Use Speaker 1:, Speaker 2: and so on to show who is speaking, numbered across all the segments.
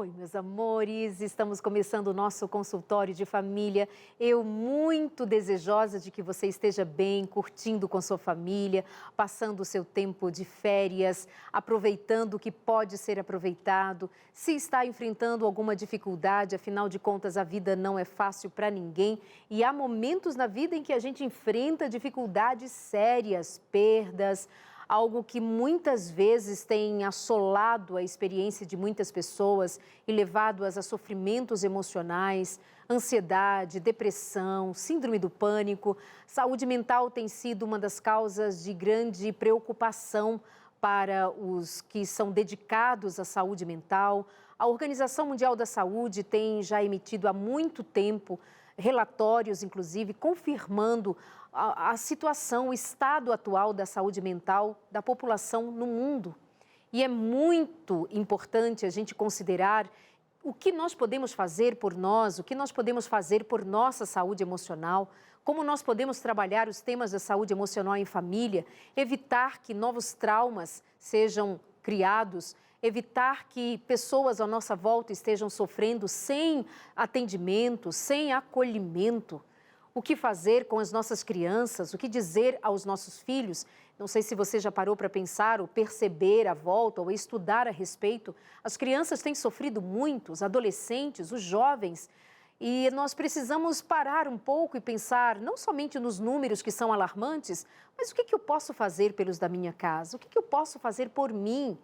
Speaker 1: Oi, meus amores, estamos começando o nosso consultório de família. Eu muito desejosa de que você esteja bem, curtindo com sua família, passando o seu tempo de férias, aproveitando o que pode ser aproveitado. Se está enfrentando alguma dificuldade, afinal de contas, a vida não é fácil para ninguém e há momentos na vida em que a gente enfrenta dificuldades sérias, perdas, algo que muitas vezes tem assolado a experiência de muitas pessoas e levado-as a sofrimentos emocionais, ansiedade, depressão, síndrome do pânico. Saúde mental tem sido uma das causas de grande preocupação para os que são dedicados à saúde mental. A Organização Mundial da Saúde tem já emitido há muito tempo relatórios, inclusive, confirmando a situação, o estado atual da saúde mental da população no mundo. E é muito importante a gente considerar o que nós podemos fazer por nós, o que nós podemos fazer por nossa saúde emocional, como nós podemos trabalhar os temas da saúde emocional em família, evitar que novos traumas sejam criados, evitar que pessoas à nossa volta estejam sofrendo sem atendimento, sem acolhimento. O que fazer com as nossas crianças, o que dizer aos nossos filhos. Não sei se você já parou para pensar ou perceber à volta ou estudar a respeito. As crianças têm sofrido muito, os adolescentes, os jovens. E nós precisamos parar um pouco e pensar não somente nos números que são alarmantes, mas o que eu posso fazer pelos da minha casa? O que eu posso fazer por mim?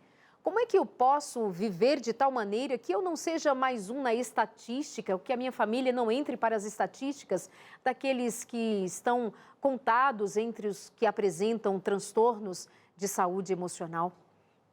Speaker 1: Como é que eu posso viver de tal maneira que eu não seja mais um na estatística, que a minha família não entre para as estatísticas daqueles que estão contados entre os que apresentam transtornos de saúde emocional?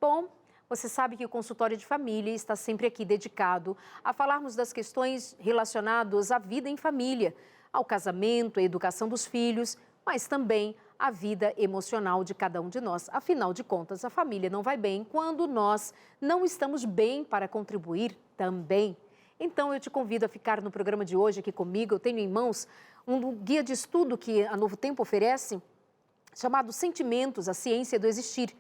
Speaker 1: Bom, você sabe que o consultório de família está sempre aqui dedicado a falarmos das questões relacionadas à vida em família, ao casamento, à educação dos filhos, mas também a vida emocional de cada um de nós. Afinal de contas, a família não vai bem quando nós não estamos bem para contribuir também. Então, eu te convido a ficar no programa de hoje aqui comigo. Eu tenho em mãos um guia de estudo que a Novo Tempo oferece, chamado Sentimentos, a Ciência do Existir.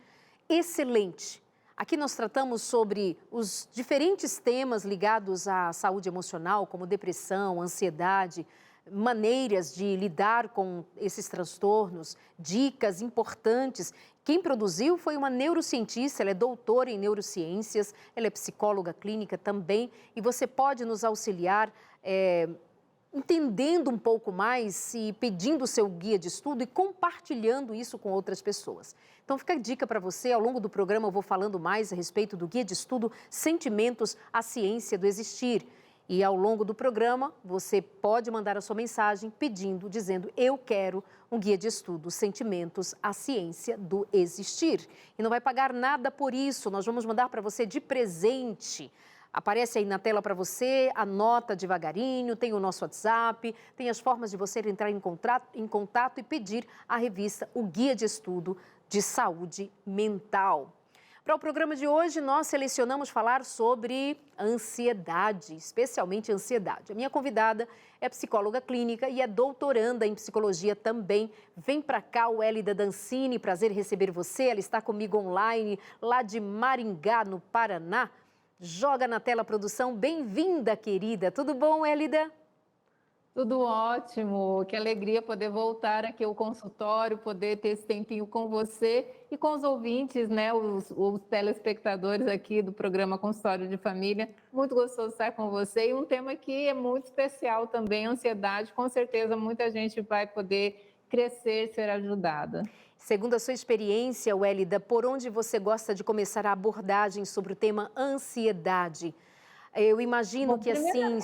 Speaker 1: Excelente! Aqui nós tratamos sobre os diferentes temas ligados à saúde emocional, como depressão, ansiedade, maneiras de lidar com esses transtornos, dicas importantes. Quem produziu foi uma neurocientista, ela é doutora em neurociências, ela é psicóloga clínica também, e você pode nos auxiliar entendendo um pouco mais e pedindo o seu guia de estudo e compartilhando isso com outras pessoas. Então fica a dica para você, ao longo do programa eu vou falando mais a respeito do guia de estudo Sentimentos, a Ciência do Existir. E ao longo do programa, você pode mandar a sua mensagem pedindo, dizendo: eu quero um guia de estudo, Sentimentos, a Ciência do Existir. E não vai pagar nada por isso, nós vamos mandar para você de presente. Aparece aí na tela para você, anota devagarinho, tem o nosso WhatsApp, tem as formas de você entrar em contato e pedir a revista, o Guia de Estudo de Saúde Mental. Para o programa de hoje, nós selecionamos falar sobre ansiedade, especialmente ansiedade. A minha convidada é psicóloga clínica e é doutoranda em psicologia também. Vem para cá, o Hélida Dancini, prazer receber você. Ela está comigo online, lá de Maringá, no Paraná. Joga na tela, produção. Bem-vinda, querida. Tudo bom, Hélida?
Speaker 2: Tudo ótimo, que alegria poder voltar aqui ao consultório, poder ter esse tempinho com você e com os ouvintes, né, os telespectadores aqui do programa Consultório de Família. Muito gostoso estar com você e um tema que é muito especial também, ansiedade. Com certeza muita gente vai poder crescer, ser ajudada.
Speaker 1: Segundo a sua experiência, Wélida, por onde você gosta de começar a abordagem sobre o tema ansiedade? Eu imagino que, assim,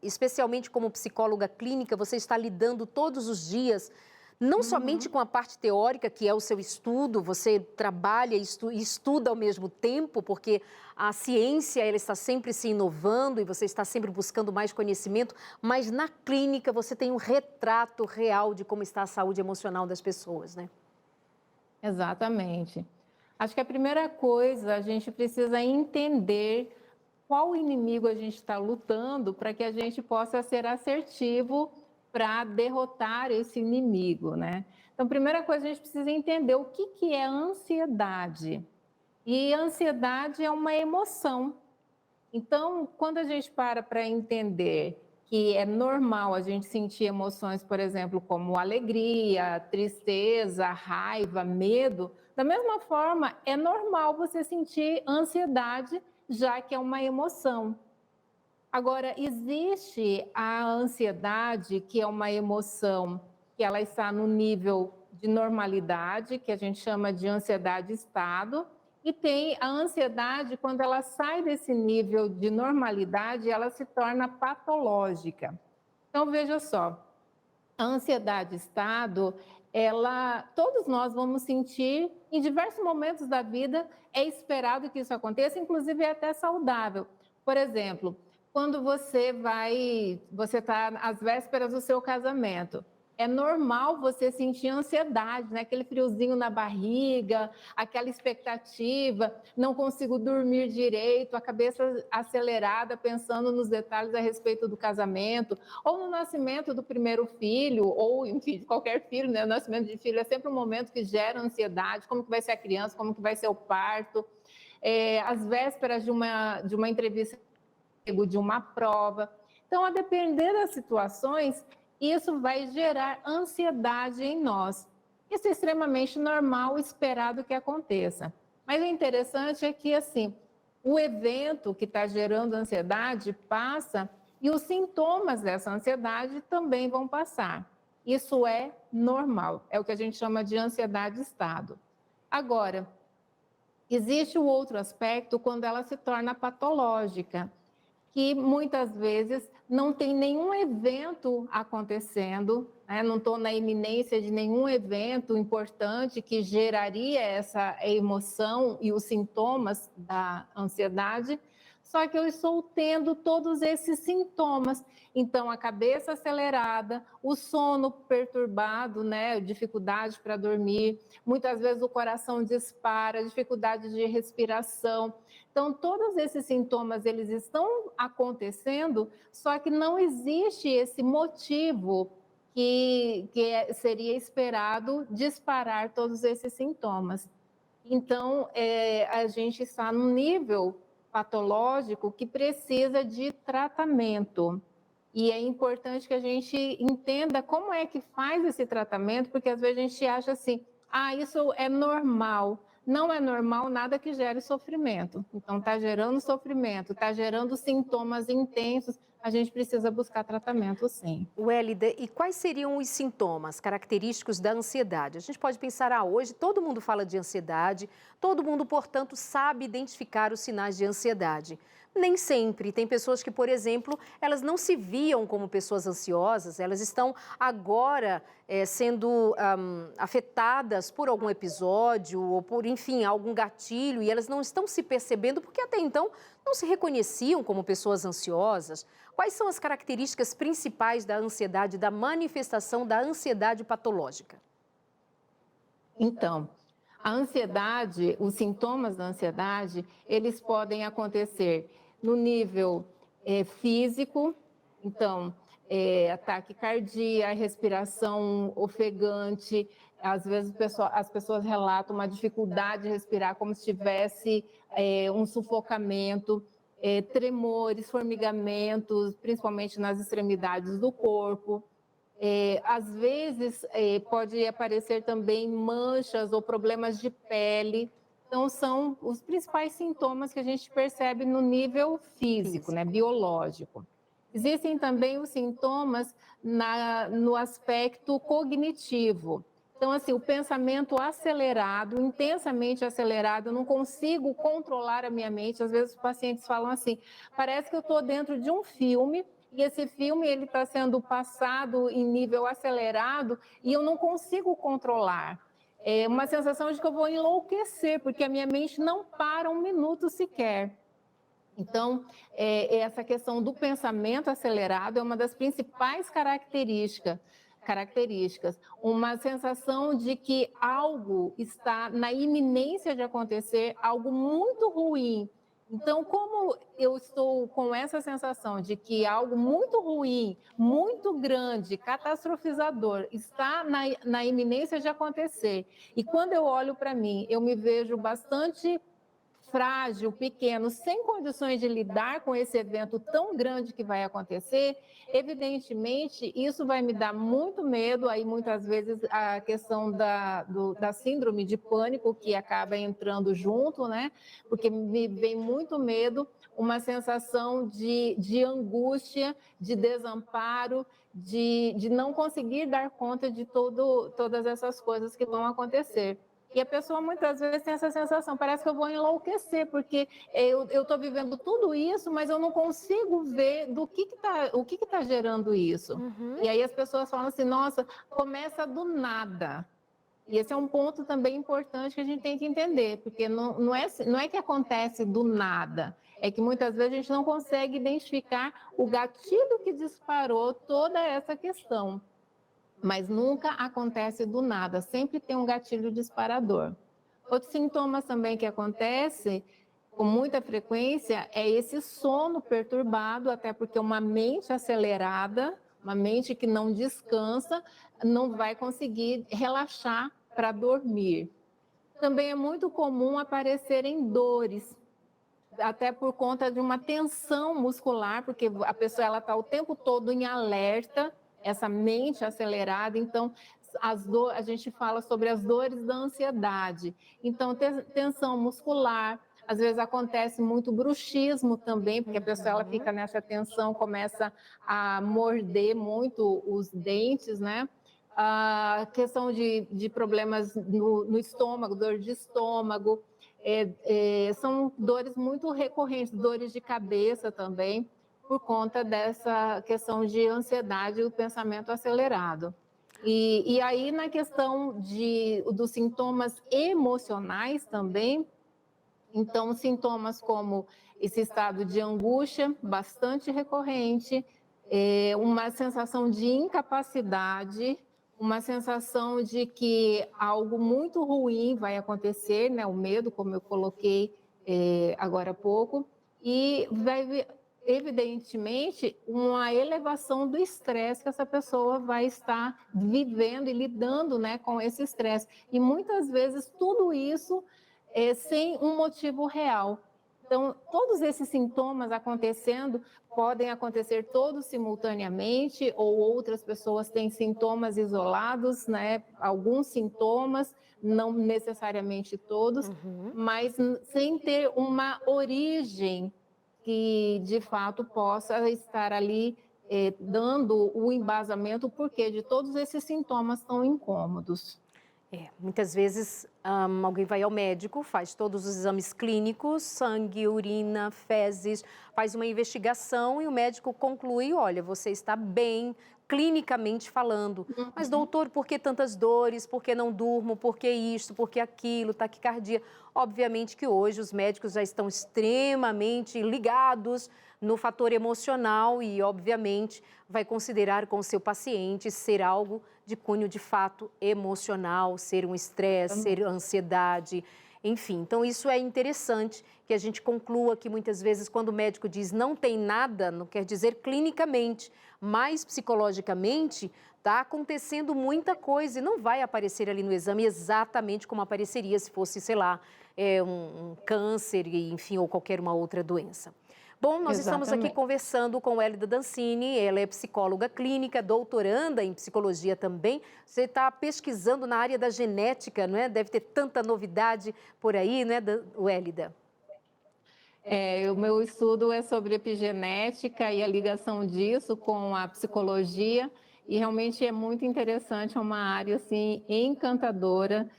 Speaker 1: especialmente como psicóloga clínica, você está lidando todos os dias, não somente com a parte teórica, que é o seu estudo, você trabalha e estuda ao mesmo tempo, porque a ciência ela está sempre se inovando e você está sempre buscando mais conhecimento, mas na clínica você tem um retrato real de como está a saúde emocional das pessoas, né?
Speaker 2: Exatamente. Acho que a primeira coisa, a gente precisa entender qual inimigo a gente está lutando para que a gente possa ser assertivo para derrotar esse inimigo, né? Então, primeira coisa, a gente precisa entender o que é ansiedade. E ansiedade é uma emoção. Então, quando a gente para entender que é normal a gente sentir emoções, por exemplo, como alegria, tristeza, raiva, medo, da mesma forma, é normal você sentir ansiedade, já que é uma emoção. Agora, existe a ansiedade, que é uma emoção que ela está no nível de normalidade, que a gente chama de ansiedade estado, e tem a ansiedade quando ela sai desse nível de normalidade, ela se torna patológica. Então, veja só, a ansiedade estado, todos nós vamos sentir em diversos momentos da vida, é esperado que isso aconteça, inclusive é até saudável. Por exemplo, quando você está às vésperas do seu casamento, é normal você sentir ansiedade, né? Aquele friozinho na barriga, aquela expectativa, não consigo dormir direito, a cabeça acelerada, pensando nos detalhes a respeito do casamento, ou no nascimento do primeiro filho, ou, enfim, de qualquer filho, né? O nascimento de filho é sempre um momento que gera ansiedade, como que vai ser a criança, como que vai ser o parto, às vésperas de uma entrevista, de uma prova. Então, a depender das situações, isso vai gerar ansiedade em nós. Isso é extremamente normal, esperado que aconteça. Mas o interessante é que, assim, o evento que está gerando ansiedade passa e os sintomas dessa ansiedade também vão passar. Isso é normal, é o que a gente chama de ansiedade estado. Agora, existe o outro aspecto quando ela se torna patológica, que muitas vezes não tem nenhum evento acontecendo, né? Não estou na iminência de nenhum evento importante que geraria essa emoção e os sintomas da ansiedade, só que eu estou tendo todos esses sintomas. Então, a cabeça acelerada, o sono perturbado, né? Dificuldade para dormir, muitas vezes o coração dispara, dificuldade de respiração. Então, todos esses sintomas, eles estão acontecendo, só que não existe esse motivo seria esperado disparar todos esses sintomas. Então, a gente está num nível patológico que precisa de tratamento. E é importante que a gente entenda como é que faz esse tratamento, porque às vezes a gente acha assim, isso é normal. Não é normal nada que gere sofrimento. Então, está gerando sofrimento, está gerando sintomas intensos, a gente precisa buscar tratamento, sim.
Speaker 1: Wélida, e quais seriam os sintomas característicos da ansiedade? A gente pode pensar, hoje todo mundo fala de ansiedade, todo mundo, portanto, sabe identificar os sinais de ansiedade. Nem sempre. Tem pessoas que, por exemplo, elas não se viam como pessoas ansiosas, elas estão agora sendo afetadas por algum episódio ou por, enfim, algum gatilho, e elas não estão se percebendo porque até então não se reconheciam como pessoas ansiosas. Quais são as características principais da ansiedade, da manifestação da ansiedade patológica?
Speaker 2: Então, a ansiedade, os sintomas da ansiedade, eles podem acontecer no nível físico, então, ataque cardíaco, respiração ofegante, às vezes as pessoas relatam uma dificuldade de respirar como se tivesse um sufocamento, tremores, formigamentos, principalmente nas extremidades do corpo. Às vezes, pode aparecer também manchas ou problemas de pele. Então, são os principais sintomas que a gente percebe no nível físico, né, biológico. Existem também os sintomas no aspecto cognitivo. Então, assim, o pensamento acelerado, intensamente acelerado, eu não consigo controlar a minha mente. Às vezes os pacientes falam assim, parece que eu estou dentro de um filme e esse filme ele está sendo passado em nível acelerado e eu não consigo controlar. É uma sensação de que eu vou enlouquecer, porque a minha mente não para um minuto sequer. Então, essa questão do pensamento acelerado é uma das principais características. Uma sensação de que algo está na iminência de acontecer, algo muito ruim. Então, como eu estou com essa sensação de que algo muito ruim, muito grande, catastrofizador, está na iminência de acontecer, e quando eu olho para mim, eu me vejo bastante frágil, pequeno, sem condições de lidar com esse evento tão grande que vai acontecer, evidentemente, isso vai me dar muito medo, aí muitas vezes a questão da síndrome de pânico, que acaba entrando junto, né? Porque me vem muito medo, uma sensação de angústia, de desamparo, de não conseguir dar conta de todas essas coisas que vão acontecer. E a pessoa muitas vezes tem essa sensação, parece que eu vou enlouquecer, porque eu estou vivendo tudo isso, mas eu não consigo ver o que tá gerando isso. E aí as pessoas falam assim, nossa, começa do nada. E esse é um ponto também importante que a gente tem que entender, porque não é que acontece do nada, é que muitas vezes a gente não consegue identificar o gatilho que disparou toda essa questão. Mas nunca acontece do nada, sempre tem um gatilho disparador. Outros sintomas também que acontecem com muita frequência é esse sono perturbado, até porque uma mente acelerada, uma mente que não descansa, não vai conseguir relaxar para dormir. Também é muito comum aparecerem dores, até por conta de uma tensão muscular, porque a pessoa está o tempo todo em alerta, essa mente acelerada, então a gente fala sobre as dores da ansiedade. Então, tensão muscular, às vezes acontece muito bruxismo também, porque a pessoa ela fica nessa tensão, começa a morder muito os dentes, né? A questão de problemas no estômago, dor de estômago, são dores muito recorrentes, dores de cabeça também, por conta dessa questão de ansiedade e o pensamento acelerado. E aí, na questão dos sintomas emocionais também, então, sintomas como esse estado de angústia, bastante recorrente, uma sensação de incapacidade, uma sensação de que algo muito ruim vai acontecer, né? O medo, como eu coloquei agora há pouco, e vai, evidentemente, uma elevação do estresse que essa pessoa vai estar vivendo e lidando, né, com esse estresse. E muitas vezes tudo isso sem um motivo real. Então, todos esses sintomas acontecendo podem acontecer todos simultaneamente, ou outras pessoas têm sintomas isolados, né? Alguns sintomas, não necessariamente todos, mas sem ter uma origem que, de fato, possa estar ali dando o embasamento, o porquê de todos esses sintomas tão incômodos.
Speaker 1: Muitas vezes alguém vai ao médico, faz todos os exames clínicos, sangue, urina, fezes, faz uma investigação e o médico conclui, olha, você está bem, clinicamente falando. Mas doutor, por que tantas dores? Por que não durmo? Por que isto? Por que aquilo? Taquicardia? Obviamente que hoje os médicos já estão extremamente ligados no fator emocional e, obviamente, vai considerar com o seu paciente ser algo de cunho de fato emocional, ser um estresse, ser ansiedade, enfim. Então, isso é interessante que a gente conclua que muitas vezes quando o médico diz não tem nada, não quer dizer clinicamente, mas psicologicamente está acontecendo muita coisa e não vai aparecer ali no exame exatamente como apareceria se fosse, sei lá, um câncer, enfim, ou qualquer uma outra doença. Bom, nós estamos aqui conversando com Wélida Dancini, ela é psicóloga clínica, doutoranda em psicologia também. Você está pesquisando na área da genética, não é? Deve ter tanta novidade por aí, não é, Wélida?
Speaker 2: O meu estudo é sobre epigenética e a ligação disso com a psicologia, e realmente é muito interessante, é uma área assim encantadora.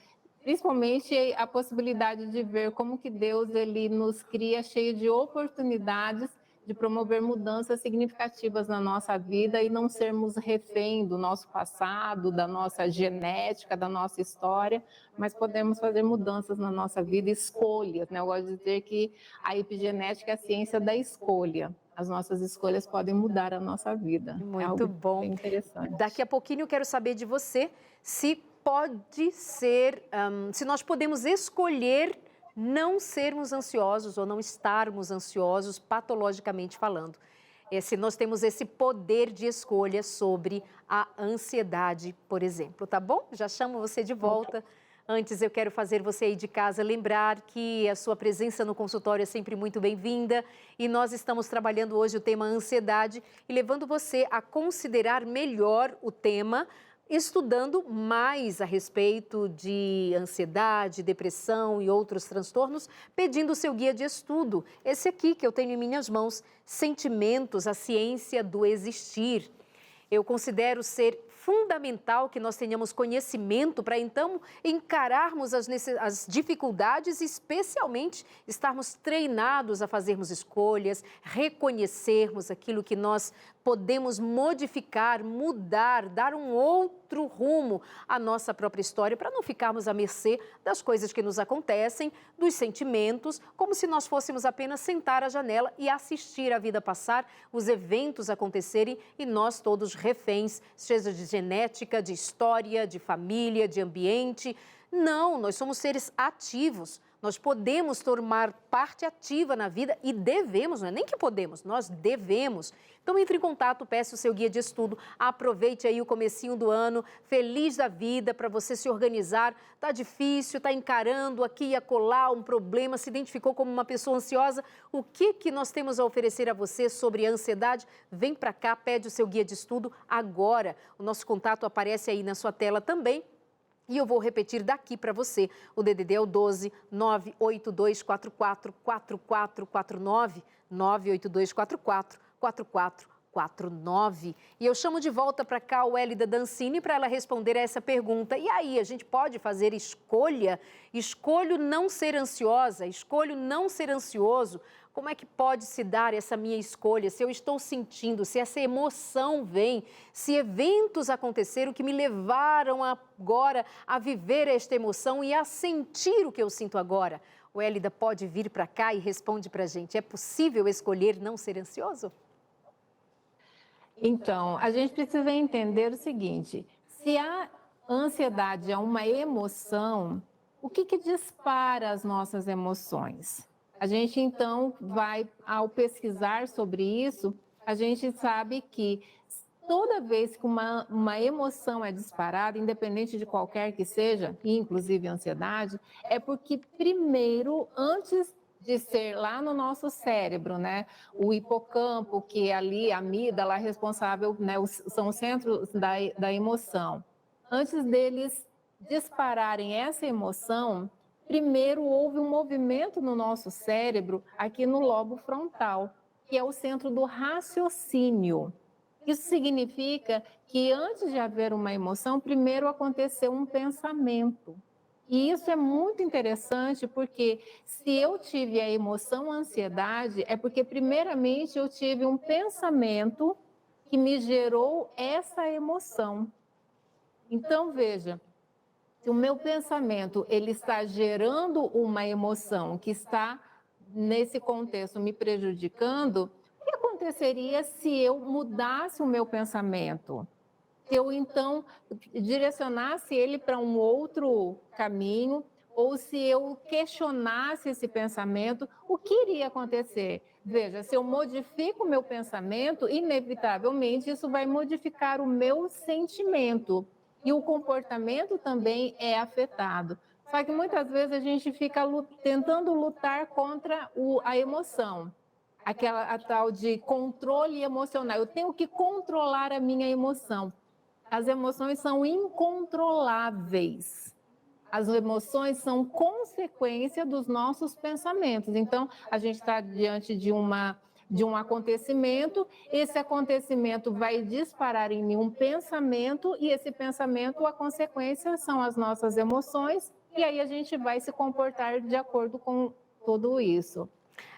Speaker 2: Principalmente a possibilidade de ver como que Deus ele nos cria cheio de oportunidades de promover mudanças significativas na nossa vida e não sermos refém do nosso passado, da nossa genética, da nossa história, mas podemos fazer mudanças na nossa vida, escolhas, né? Eu gosto de dizer que a epigenética é a ciência da escolha. As nossas escolhas podem mudar a nossa vida.
Speaker 1: Muito bom.
Speaker 2: Bem interessante.
Speaker 1: Daqui a pouquinho eu quero saber de você se pode ser, se nós podemos escolher não sermos ansiosos ou não estarmos ansiosos, patologicamente falando. Se nós temos esse poder de escolha sobre a ansiedade, por exemplo, tá bom? Já chamo você de volta Antes, eu quero fazer você aí de casa lembrar que a sua presença no consultório é sempre muito bem-vinda e nós estamos trabalhando hoje o tema ansiedade e levando você a considerar melhor o tema, estudando mais a respeito de ansiedade, depressão e outros transtornos, pedindo o seu guia de estudo. Esse aqui que eu tenho em minhas mãos, Sentimentos, a Ciência do Existir. Eu considero ser fundamental que nós tenhamos conhecimento para então encararmos as dificuldades e especialmente estarmos treinados a fazermos escolhas, reconhecermos aquilo que nós podemos modificar, mudar, dar um outro rumo à nossa própria história para não ficarmos à mercê das coisas que nos acontecem, dos sentimentos, como se nós fôssemos apenas sentar à janela e assistir a vida passar, os eventos acontecerem e nós todos reféns, seja de genética, de história, de família, de ambiente. Não, nós somos seres ativos. Nós podemos tomar parte ativa na vida e devemos, não é nem que podemos, nós devemos. Então entre em contato, peça o seu guia de estudo, aproveite aí o comecinho do ano, feliz da vida para você se organizar. Tá difícil, tá encarando aqui e acolá um problema, se identificou como uma pessoa ansiosa. O que nós temos a oferecer a você sobre a ansiedade? Vem para cá, pede o seu guia de estudo agora. O nosso contato aparece aí na sua tela também. E eu vou repetir daqui para você. O DDD é o 12 98244 4449, 98244 4449. E eu chamo de volta para cá o Hélida Dancini para ela responder a essa pergunta. E aí, a gente pode fazer escolha? Escolho não ser ansiosa, escolho não ser ansioso. Como é que pode se dar essa minha escolha? Se eu estou sentindo, se essa emoção vem, se eventos aconteceram que me levaram agora a viver esta emoção e a sentir o que eu sinto agora. O Hélida pode vir para cá e responde para a gente. É possível escolher não ser ansioso?
Speaker 2: Então, a gente precisa entender o seguinte: se a ansiedade é uma emoção, o que dispara as nossas emoções? A gente, então, ao pesquisar sobre isso, a gente sabe que toda vez que uma emoção é disparada, independente de qualquer que seja, inclusive a ansiedade, é porque primeiro, antes de ser lá no nosso cérebro, né, o hipocampo, que é ali a amígdala responsável, né, são os centros da emoção. Antes deles dispararem essa emoção, primeiro houve um movimento no nosso cérebro, aqui no lobo frontal, que é o centro do raciocínio. Isso significa que antes de haver uma emoção, primeiro aconteceu um pensamento. E isso é muito interessante porque se eu tive a emoção ansiedade, é porque primeiramente eu tive um pensamento que me gerou essa emoção. Então, veja, se o meu pensamento ele está gerando uma emoção que está, nesse contexto, me prejudicando, o que aconteceria se eu mudasse o meu pensamento? Se eu, então, direcionasse ele para um outro caminho, ou se eu questionasse esse pensamento, o que iria acontecer? Veja, se eu modifico o meu pensamento, inevitavelmente isso vai modificar o meu sentimento. E o comportamento também é afetado. Só que muitas vezes a gente fica tentando lutar contra a emoção, a tal de controle emocional. Eu tenho que controlar a minha emoção. As emoções são incontroláveis. As emoções são consequência dos nossos pensamentos. Então, a gente está diante de um acontecimento, esse acontecimento vai disparar em mim um pensamento, e esse pensamento, a consequência são as nossas emoções, e aí a gente vai se comportar de acordo com tudo isso.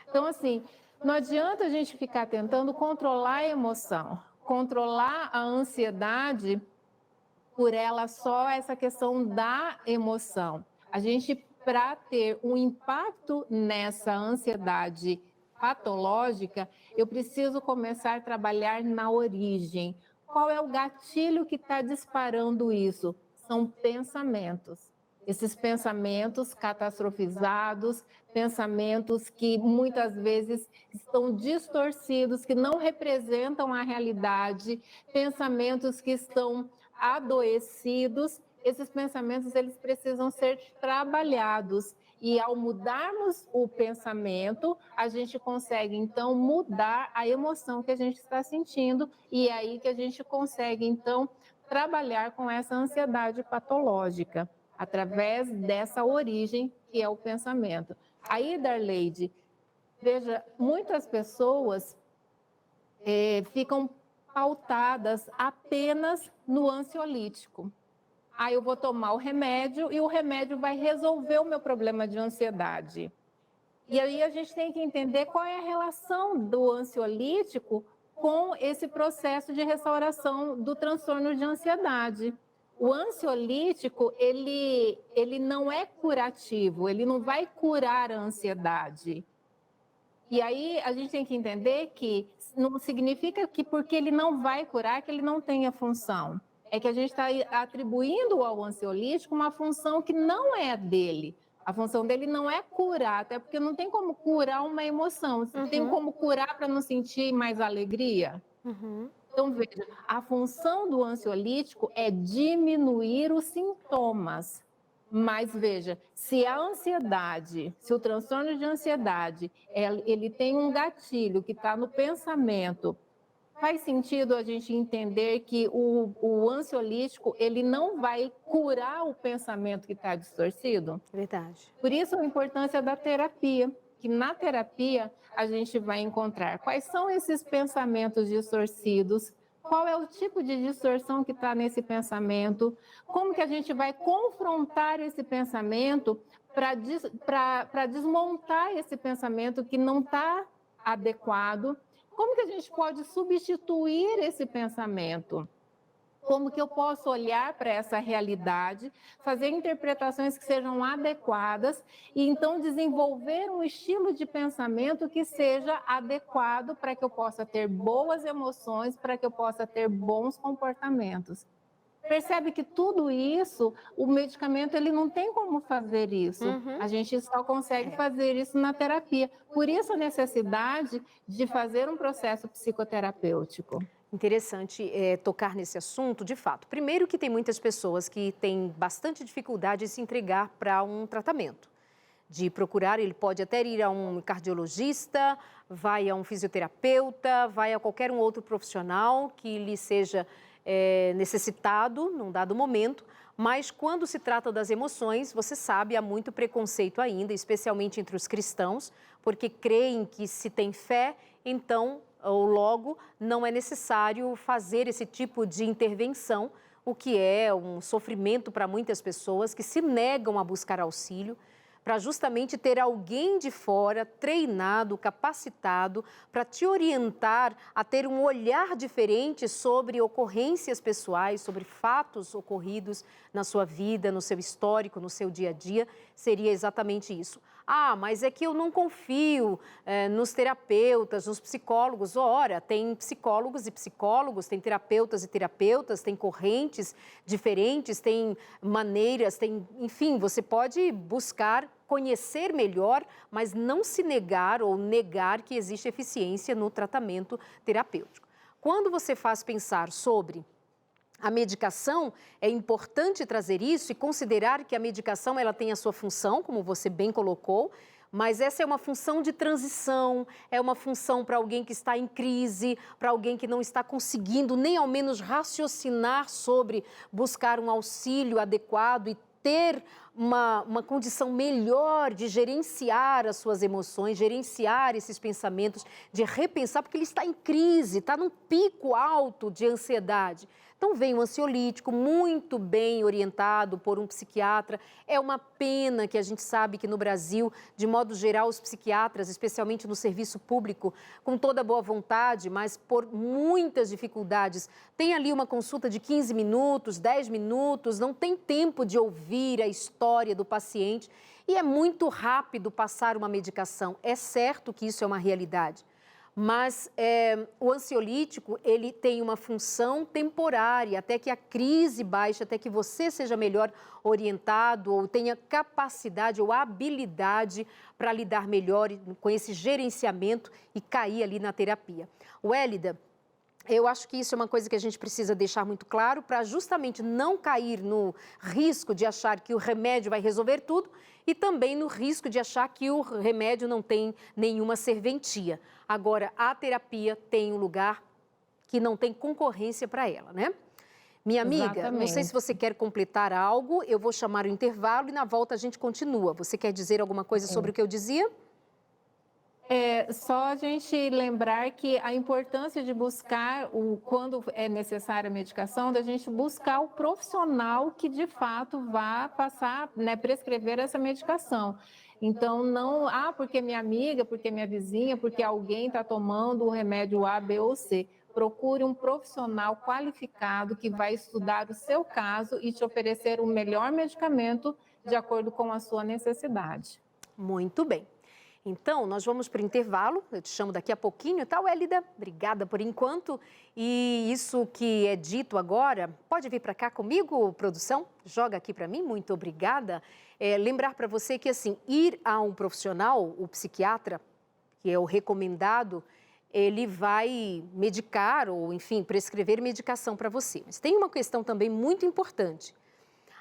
Speaker 2: Então, assim, não adianta a gente ficar tentando controlar a emoção, controlar a ansiedade por ela só essa questão da emoção. A gente, para ter um impacto nessa ansiedade patológica, eu preciso começar a trabalhar na origem. Qual é o gatilho que está disparando isso? São pensamentos. Esses pensamentos catastrofizados, pensamentos que muitas vezes estão distorcidos, que não representam a realidade, pensamentos que estão adoecidos, esses pensamentos eles precisam ser trabalhados. E ao mudarmos o pensamento, a gente consegue então mudar a emoção que a gente está sentindo e é aí que a gente consegue então trabalhar com essa ansiedade patológica através dessa origem que é o pensamento. Aí, Darleide, veja, muitas pessoas ficam pautadas apenas no ansiolítico. Aí eu vou tomar o remédio e o remédio vai resolver o meu problema de ansiedade. E aí a gente tem que entender qual é a relação do ansiolítico com esse processo de restauração do transtorno de ansiedade. O ansiolítico, ele não é curativo, ele não vai curar a ansiedade. E aí a gente tem que entender que não significa que porque ele não vai curar, que ele não tenha função. É que a gente está atribuindo ao ansiolítico uma função que não é dele. A função dele não é curar, até porque não tem como curar uma emoção. Tem como curar para não sentir mais alegria? Então, veja, a função do ansiolítico é diminuir os sintomas. Mas veja, se a ansiedade, se o transtorno de ansiedade, ele tem um gatilho que está no pensamento, faz sentido a gente entender que o ansiolítico, ele não vai curar o pensamento que está distorcido?
Speaker 1: Verdade.
Speaker 2: Por isso a importância da terapia, que na terapia a gente vai encontrar quais são esses pensamentos distorcidos, qual é o tipo de distorção que está nesse pensamento, como que a gente vai confrontar esse pensamento para desmontar esse pensamento que não está adequado, como que a gente pode substituir esse pensamento? Como que eu posso olhar para essa realidade, fazer interpretações que sejam adequadas e então desenvolver um estilo de pensamento que seja adequado para que eu possa ter boas emoções, para que eu possa ter bons comportamentos. Percebe que tudo isso, o medicamento ele não tem como fazer isso. A gente só consegue fazer isso na terapia. Por isso a necessidade de fazer um processo psicoterapêutico.
Speaker 1: Interessante tocar nesse assunto, de fato. Primeiro que tem muitas pessoas que têm bastante dificuldade em se entregar para um tratamento. De procurar, ele pode até ir a um cardiologista, vai a um fisioterapeuta, vai a qualquer um outro profissional que lhe seja necessitado num dado momento, mas quando se trata das emoções, você sabe, há muito preconceito ainda, especialmente entre os cristãos, porque creem que se tem fé, então, ou logo, não é necessário fazer esse tipo de intervenção, o que é um sofrimento para muitas pessoas que se negam a buscar auxílio, para justamente ter alguém de fora, treinado, capacitado, para te orientar a ter um olhar diferente sobre ocorrências pessoais, sobre fatos ocorridos na sua vida, no seu histórico, no seu dia a dia, seria exatamente isso. Ah, mas é que eu não confio nos terapeutas, nos psicólogos. Ora, tem psicólogos e psicólogos, tem terapeutas e terapeutas, tem correntes diferentes, tem maneiras, enfim, você pode buscar conhecer melhor, mas não se negar ou negar que existe eficiência no tratamento terapêutico. Quando você faz pensar sobre a medicação, é importante trazer isso e considerar que a medicação ela tem a sua função, como você bem colocou, mas essa é uma função de transição, é uma função para alguém que está em crise, para alguém que não está conseguindo nem ao menos raciocinar sobre buscar um auxílio adequado e ter uma condição melhor de gerenciar as suas emoções, gerenciar esses pensamentos, de repensar, porque ele está em crise, está num pico alto de ansiedade. Então vem um ansiolítico muito bem orientado por um psiquiatra. É uma pena que a gente sabe que no Brasil, de modo geral, os psiquiatras, especialmente no serviço público, com toda boa vontade, mas por muitas dificuldades, tem ali uma consulta de 15 minutos, 10 minutos, não tem tempo de ouvir a história do paciente e é muito rápido passar uma medicação. É certo que isso é uma realidade. Mas o ansiolítico, ele tem uma função temporária, até que a crise baixe, até que você seja melhor orientado ou tenha capacidade ou habilidade para lidar melhor com esse gerenciamento e cair ali na terapia. Wélida, Eu acho que isso é uma coisa que a gente precisa deixar muito claro para justamente não cair no risco de achar que o remédio vai resolver tudo e também no risco de achar que o remédio não tem nenhuma serventia. Agora, a terapia tem um lugar que não tem concorrência para ela, né? Minha amiga, não sei se
Speaker 2: Exatamente.
Speaker 1: você quer completar algo, eu vou chamar o intervalo e na volta a gente continua. Você quer dizer alguma coisa sobre o que eu dizia?
Speaker 2: É só a gente lembrar que a importância de buscar, quando é necessária a medicação, da gente buscar o profissional que de fato vá passar, né, prescrever essa medicação. Então, não, porque minha amiga, porque minha vizinha, porque alguém está tomando o remédio A, B ou C. Procure um profissional qualificado que vai estudar o seu caso e te oferecer o melhor medicamento de acordo com a sua necessidade.
Speaker 1: Muito bem. Então, nós vamos para o intervalo, eu te chamo daqui a pouquinho, tá, Wélida? Obrigada por enquanto. E isso que é dito agora, pode vir para cá comigo, produção? Joga aqui para mim, muito obrigada. Lembrar para você que, assim, ir a um profissional, o psiquiatra, que é o recomendado, ele vai medicar ou, enfim, prescrever medicação para você. Mas tem uma questão também muito importante.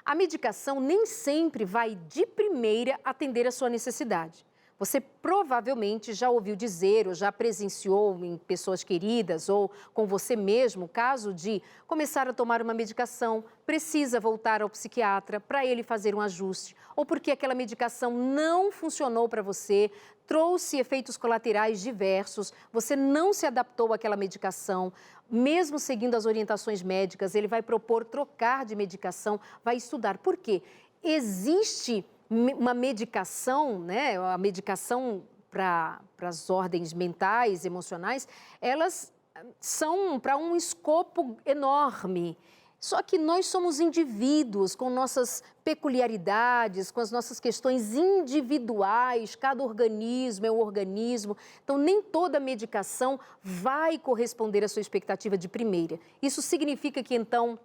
Speaker 1: A medicação nem sempre vai de primeira atender a sua necessidade. Você provavelmente já ouviu dizer ou já presenciou em pessoas queridas ou com você mesmo o caso de começar a tomar uma medicação, precisa voltar ao psiquiatra para ele fazer um ajuste, ou porque aquela medicação não funcionou para você, trouxe efeitos colaterais diversos, você não se adaptou àquela medicação, mesmo seguindo as orientações médicas, ele vai propor trocar de medicação, vai estudar. Por quê? Existe uma medicação, né? A medicação para as ordens mentais, emocionais, elas são para um escopo enorme. Só que nós somos indivíduos com nossas peculiaridades, com as nossas questões individuais, cada organismo é um organismo. Então, nem toda medicação vai corresponder à sua expectativa de primeira. Isso significa que, então,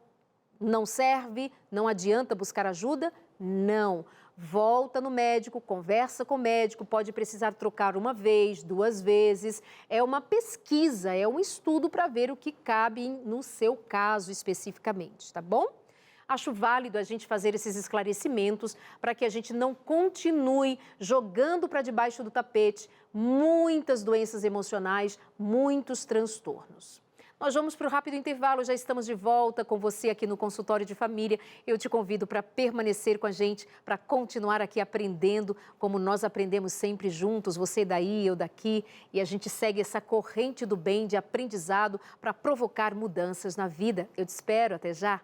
Speaker 1: não serve, não adianta buscar ajuda? Não. Volta no médico, conversa com o médico, pode precisar trocar uma vez, 2 vezes. É uma pesquisa, é um estudo para ver o que cabe no seu caso especificamente, tá bom? Acho válido a gente fazer esses esclarecimentos para que a gente não continue jogando para debaixo do tapete muitas doenças emocionais, muitos transtornos. Nós vamos para o rápido intervalo, já estamos de volta com você aqui no Consultório de Família. Eu te convido para permanecer com a gente, para continuar aqui aprendendo, como nós aprendemos sempre juntos, você daí, eu daqui, e a gente segue essa corrente do bem de aprendizado para provocar mudanças na vida. Eu te espero, até já!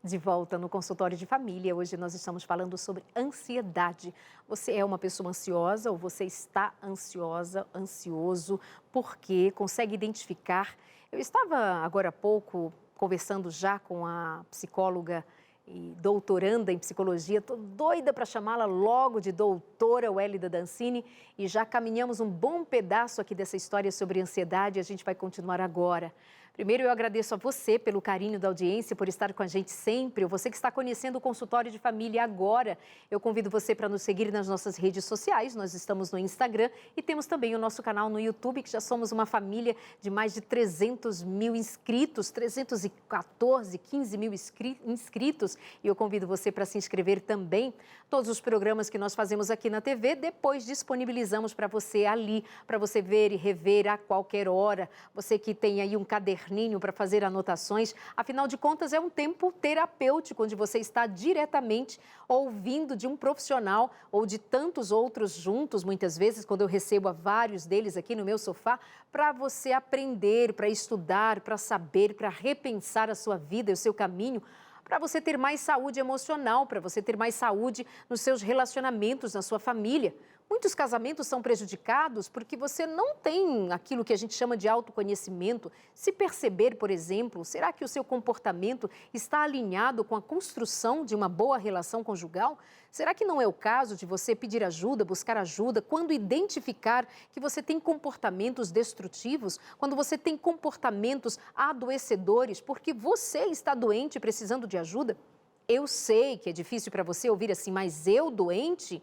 Speaker 1: De volta no consultório de família. Hoje nós estamos falando sobre ansiedade. Você é uma pessoa ansiosa ou você está ansiosa, ansioso, porque consegue identificar? Eu estava agora há pouco conversando já com a psicóloga e doutoranda em psicologia, estou doida para chamá-la logo de doutora Wélida Dancini, e já caminhamos um bom pedaço aqui dessa história sobre ansiedade e a gente vai continuar agora. Primeiro, eu agradeço a você pelo carinho da audiência, por estar com a gente sempre. Você que está conhecendo o Consultório de Família agora, eu convido você para nos seguir nas nossas redes sociais. Nós estamos no Instagram e temos também o nosso canal no YouTube, que já somos uma família de mais de 300 mil inscritos, 314, 15 mil inscritos. E eu convido você para se inscrever também. Todos os programas que nós fazemos aqui na TV, depois disponibilizamos para você ali, para você ver e rever a qualquer hora. Você que tem aí um caderninho para fazer anotações, afinal de contas é um tempo terapêutico, onde você está diretamente ouvindo de um profissional ou de tantos outros juntos, muitas vezes, quando eu recebo a vários deles aqui no meu sofá, para você aprender, para estudar, para saber, para repensar a sua vida e o seu caminho, para você ter mais saúde emocional, para você ter mais saúde nos seus relacionamentos, na sua família. Muitos casamentos são prejudicados porque você não tem aquilo que a gente chama de autoconhecimento. Se perceber, por exemplo, será que o seu comportamento está alinhado com a construção de uma boa relação conjugal? Será que não é o caso de você pedir ajuda, buscar ajuda, quando identificar que você tem comportamentos destrutivos, quando você tem comportamentos adoecedores, porque você está doente e precisando de ajuda? Eu sei que é difícil para você ouvir assim, mas eu doente?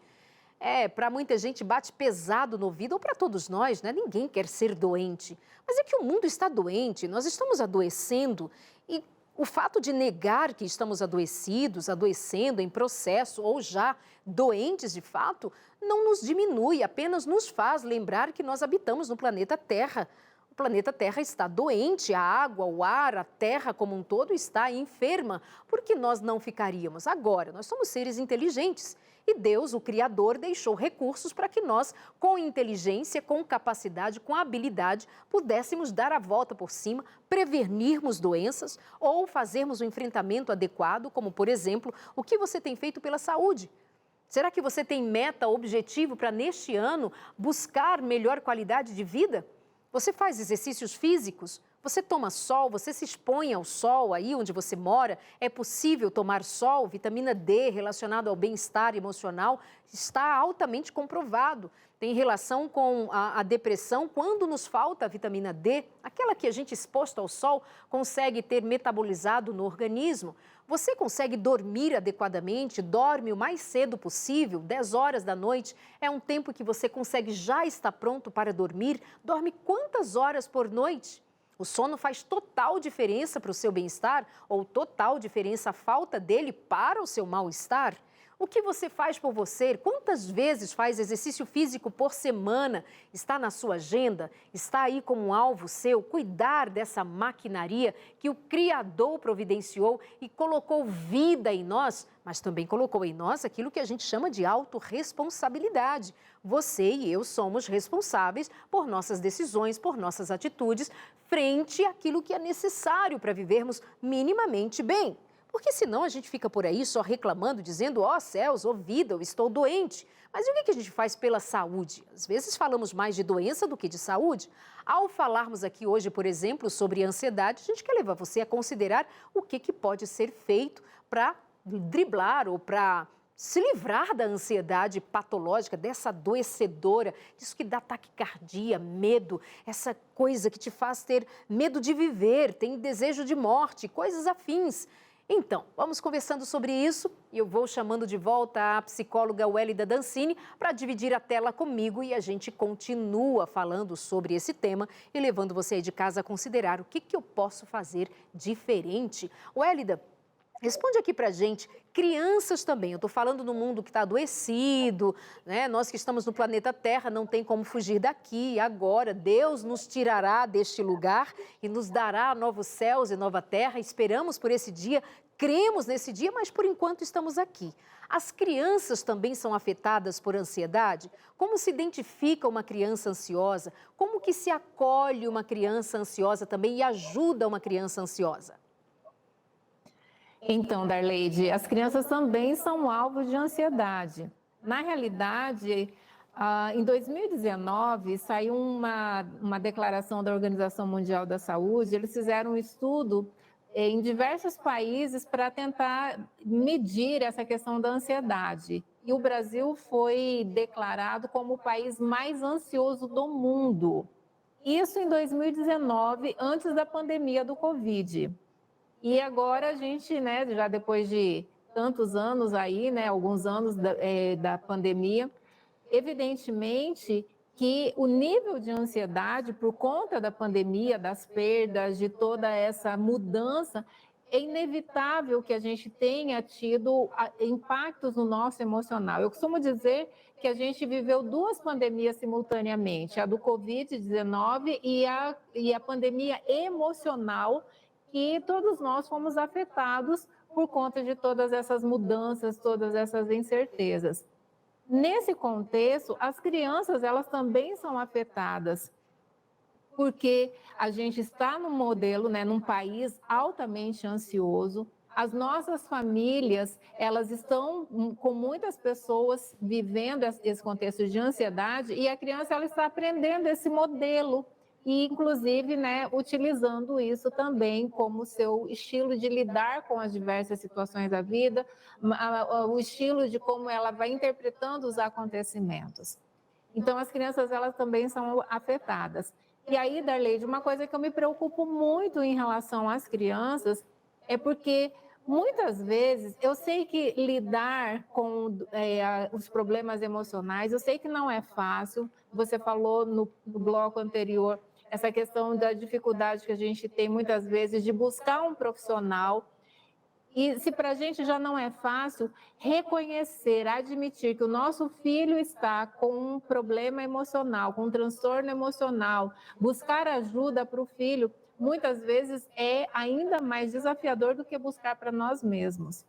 Speaker 1: Para muita gente bate pesado no ouvido, ou para todos nós, né? Ninguém quer ser doente. Mas é que o mundo está doente, nós estamos adoecendo e o fato de negar que estamos adoecidos, adoecendo em processo ou já doentes de fato, não nos diminui, apenas nos faz lembrar que nós habitamos no planeta Terra. O planeta Terra está doente, a água, o ar, a terra como um todo está enferma. Por que nós não ficaríamos? Agora, nós somos seres inteligentes e Deus, o Criador, deixou recursos para que nós, com inteligência, com capacidade, com habilidade, pudéssemos dar a volta por cima, prevenirmos doenças ou fazermos um enfrentamento adequado, como, por exemplo, o que você tem feito pela saúde. Será que você tem meta, objetivo para, neste ano, buscar melhor qualidade de vida? Você faz exercícios físicos? Você toma sol? Você se expõe ao sol aí onde você mora? É possível tomar sol? Vitamina D relacionada ao bem-estar emocional está altamente comprovado. Tem relação com a depressão. Quando nos falta a vitamina D, aquela que a gente exposto ao sol consegue ter metabolizado no organismo. Você consegue dormir adequadamente? Dorme o mais cedo possível, 10 horas da noite. É um tempo que você consegue já estar pronto para dormir. Dorme quantas horas por noite? O sono faz total diferença para o seu bem-estar ou total diferença a falta dele para o seu mal-estar? O que você faz por você? Quantas vezes faz exercício físico por semana? Está na sua agenda? Está aí como um alvo seu? Cuidar dessa maquinaria que o Criador providenciou e colocou vida em nós, mas também colocou em nós aquilo que a gente chama de autorresponsabilidade. Você e eu somos responsáveis por nossas decisões, por nossas atitudes, frente àquilo que é necessário para vivermos minimamente bem. Porque senão a gente fica por aí só reclamando, dizendo, ó céus, ó vida, eu estou doente. Mas e o que a gente faz pela saúde? Às vezes falamos mais de doença do que de saúde. Ao falarmos aqui hoje, por exemplo, sobre ansiedade, a gente quer levar você a considerar o que pode ser feito para driblar ou para se livrar da ansiedade patológica, dessa adoecedora, disso que dá taquicardia, medo, essa coisa que te faz ter medo de viver, tem desejo de morte, coisas afins. Então, vamos conversando sobre isso e eu vou chamando de volta a psicóloga Wélida Dancini para dividir a tela comigo e a gente continua falando sobre esse tema e levando você aí de casa a considerar o que eu posso fazer diferente. Wélida, responde aqui pra gente, crianças também, eu estou falando no mundo que está adoecido, né? Nós que estamos no planeta Terra não tem como fugir daqui, agora Deus nos tirará deste lugar e nos dará novos céus e nova terra, esperamos por esse dia, cremos nesse dia, mas por enquanto estamos aqui. As crianças também são afetadas por ansiedade? Como se identifica uma criança ansiosa? Como que se acolhe uma criança ansiosa também e ajuda uma criança ansiosa?
Speaker 2: Então, Darleide, as crianças também são alvos de ansiedade. Na realidade, em 2019, saiu uma declaração da Organização Mundial da Saúde, eles fizeram um estudo em diversos países para tentar medir essa questão da ansiedade. E o Brasil foi declarado como o país mais ansioso do mundo. Isso em 2019, antes da pandemia do Covid. E agora a gente, né, já depois de tantos anos aí, né, alguns anos da pandemia, evidentemente que o nível de ansiedade por conta da pandemia, das perdas, de toda essa mudança, é inevitável que a gente tenha tido impactos no nosso emocional. Eu costumo dizer que a gente viveu duas pandemias simultaneamente, a do Covid-19 e a pandemia emocional, que todos nós fomos afetados por conta de todas essas mudanças, todas essas incertezas. Nesse contexto, as crianças, elas também são afetadas, porque a gente está num modelo, né, num país altamente ansioso. As nossas famílias, elas estão com muitas pessoas vivendo esse contexto de ansiedade e a criança, ela está aprendendo esse modelo e, inclusive, né, utilizando isso também como seu estilo de lidar com as diversas situações da vida, o estilo de como ela vai interpretando os acontecimentos. Então, as crianças, elas também são afetadas. E aí, Darleide, uma coisa que eu me preocupo muito em relação às crianças é porque Muitas vezes, eu sei que lidar com os problemas emocionais, eu sei que não é fácil. Você falou no bloco anterior essa questão da dificuldade que a gente tem muitas vezes de buscar um profissional. E se para a gente já não é fácil, reconhecer, admitir que o nosso filho está com um problema emocional, com um transtorno emocional, buscar ajuda para o filho, muitas vezes é ainda mais desafiador do que buscar para nós mesmos.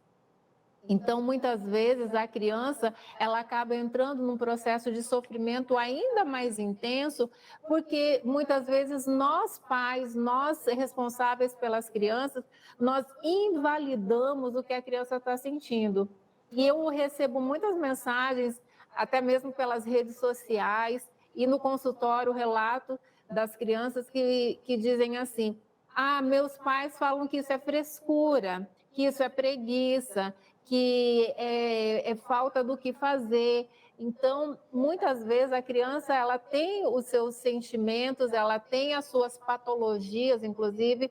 Speaker 2: Então, muitas vezes, a criança, ela acaba entrando num processo de sofrimento ainda mais intenso, porque muitas vezes nós pais, nós responsáveis pelas crianças, nós invalidamos o que a criança está sentindo. E eu recebo muitas mensagens, até mesmo pelas redes sociais e no consultório, relato das crianças que dizem assim: ah, meus pais falam que isso é frescura, que isso é preguiça, que é falta do que fazer. Então, muitas vezes a criança ela tem os seus sentimentos, ela tem as suas patologias, inclusive,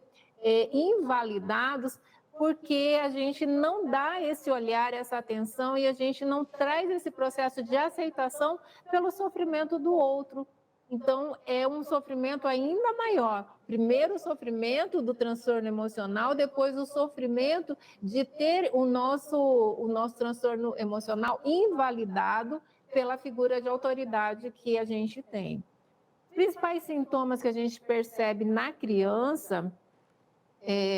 Speaker 2: invalidados, porque a gente não dá esse olhar, essa atenção e a gente não traz esse processo de aceitação pelo sofrimento do outro. Então, é um sofrimento ainda maior. Primeiro o sofrimento do transtorno emocional, depois o sofrimento de ter o nosso transtorno emocional invalidado pela figura de autoridade que a gente tem. Os principais sintomas que a gente percebe na criança,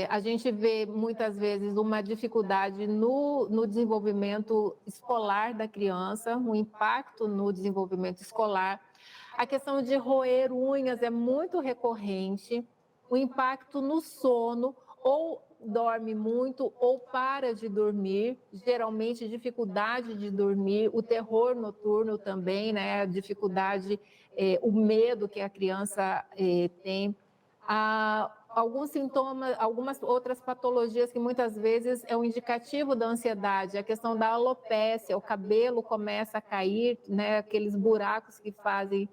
Speaker 2: a gente vê muitas vezes uma dificuldade no desenvolvimento escolar da criança, um impacto no desenvolvimento escolar. A questão de roer unhas é muito recorrente, o impacto no sono, ou dorme muito ou para de dormir, geralmente dificuldade de dormir, o terror noturno também, né? A dificuldade, o medo que a criança tem. Alguns sintomas, algumas outras patologias que muitas vezes é um indicativo da ansiedade, a questão da alopécia, o cabelo começa a cair, né? Aqueles buracos que fazem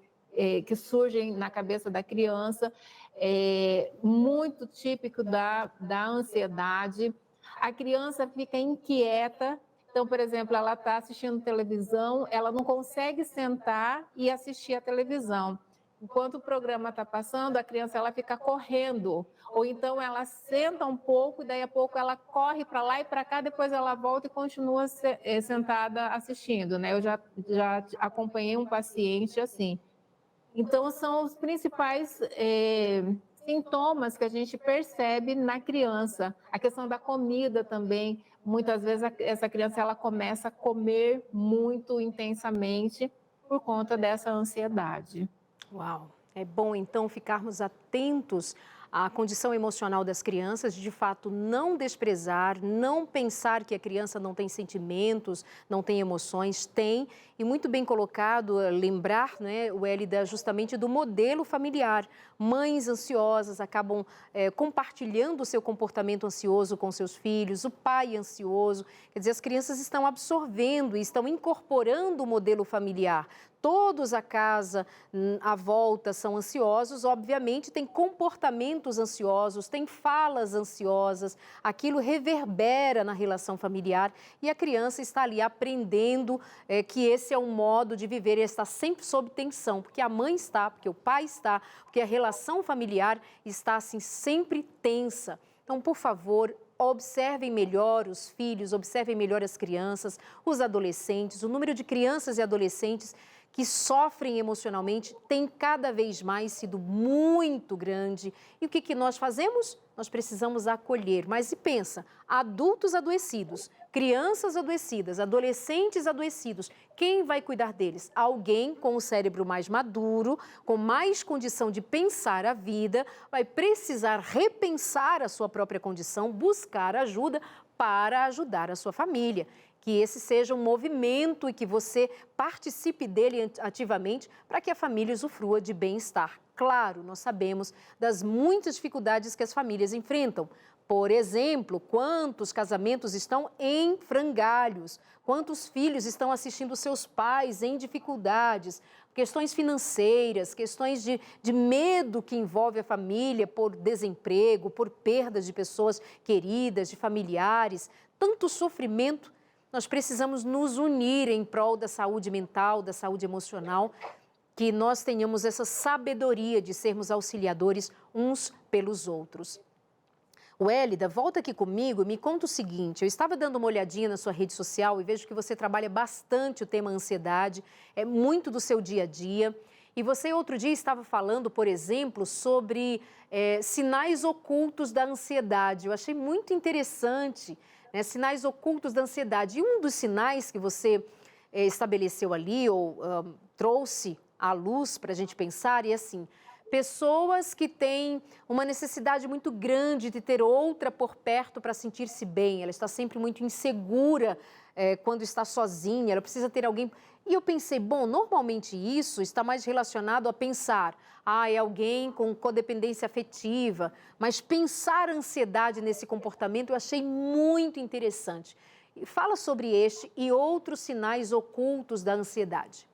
Speaker 2: que surgem na cabeça da criança, muito típico da ansiedade. A criança fica inquieta, então, por exemplo, ela está assistindo televisão, ela não consegue sentar e assistir a televisão. Enquanto o programa está passando, a criança ela fica correndo, ou então ela senta um pouco, e daí a pouco ela corre para lá e para cá, depois ela volta e continua sentada assistindo, né? Eu já acompanhei um paciente assim. Então, são os principais sintomas que a gente percebe na criança. A questão da comida também, muitas vezes essa criança ela começa a comer muito intensamente por conta dessa ansiedade.
Speaker 1: Uau! É bom, então, ficarmos atentos à condição emocional das crianças, de fato, não desprezar, não pensar que a criança não tem sentimentos, não tem emoções, tem. E muito bem colocado, lembrar, né, Wélida, justamente do modelo familiar. Mães ansiosas acabam compartilhando o seu comportamento ansioso com seus filhos, o pai ansioso. Quer dizer, as crianças estão absorvendo e estão incorporando o modelo familiar. Todos a casa, à volta, são ansiosos, obviamente tem comportamentos ansiosos, tem falas ansiosas, aquilo reverbera na relação familiar e a criança está ali aprendendo que esse é um modo de viver e está sempre sob tensão, porque a mãe está, porque o pai está, porque a relação familiar está assim sempre tensa. Então, por favor, observem melhor os filhos, observem melhor as crianças, os adolescentes, o número de crianças e adolescentes que sofrem emocionalmente tem cada vez mais sido muito grande. E o que nós fazemos? Nós precisamos acolher. Mas e pensa, adultos adoecidos, crianças adoecidas, adolescentes adoecidos, quem vai cuidar deles? Alguém com o cérebro mais maduro, com mais condição de pensar a vida, vai precisar repensar a sua própria condição, buscar ajuda para ajudar a sua família. Que esse seja um movimento e que você participe dele ativamente para que a família usufrua de bem-estar. Claro, nós sabemos das muitas dificuldades que as famílias enfrentam, Por exemplo, quantos casamentos estão em frangalhos? Quantos filhos estão assistindo seus pais em dificuldades? Questões financeiras, questões de medo que envolve a família por desemprego, por perdas de pessoas queridas, de familiares. Tanto sofrimento. Nós precisamos nos unir em prol da saúde mental, da saúde emocional, que nós tenhamos essa sabedoria de sermos auxiliadores uns pelos outros. Wélida, volta aqui comigo e me conta o seguinte, eu estava dando uma olhadinha na sua rede social e vejo que você trabalha bastante o tema ansiedade, é muito do seu dia a dia. E você outro dia estava falando, por exemplo, sobre sinais ocultos da ansiedade. Eu achei muito interessante, né? Sinais ocultos da ansiedade. E um dos sinais que você estabeleceu ali, ou trouxe à luz para a gente pensar, é assim... Pessoas que têm uma necessidade muito grande de ter outra por perto para sentir-se bem. Ela está sempre muito insegura quando está sozinha, ela precisa ter alguém... E eu pensei, bom, normalmente isso está mais relacionado a pensar, é alguém com codependência afetiva, mas pensar ansiedade nesse comportamento eu achei muito interessante. Fala sobre este e outros sinais ocultos da ansiedade.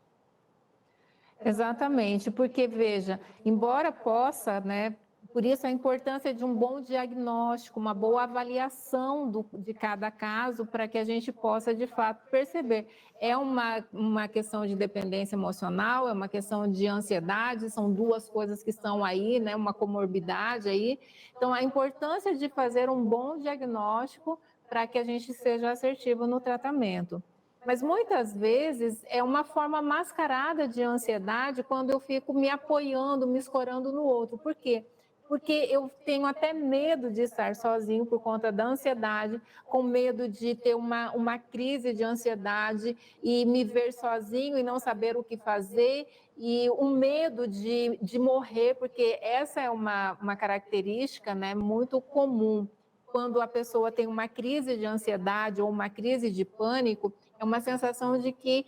Speaker 2: Exatamente, porque veja, embora possa, né, por isso a importância de um bom diagnóstico, uma boa avaliação de cada caso, para que a gente possa, de fato, perceber. É uma questão de dependência emocional, é uma questão de ansiedade, são duas coisas que estão aí, né, uma comorbidade aí. Então, a importância de fazer um bom diagnóstico para que a gente seja assertivo no tratamento. Mas muitas vezes é uma forma mascarada de ansiedade quando eu fico me apoiando, me escorando no outro. Por quê? Porque eu tenho até medo de estar sozinho por conta da ansiedade, com medo de ter uma crise de ansiedade e me ver sozinho e não saber o que fazer, e um medo de morrer, porque essa é uma característica, né, muito comum. Quando a pessoa tem uma crise de ansiedade ou uma crise de pânico, é uma sensação de que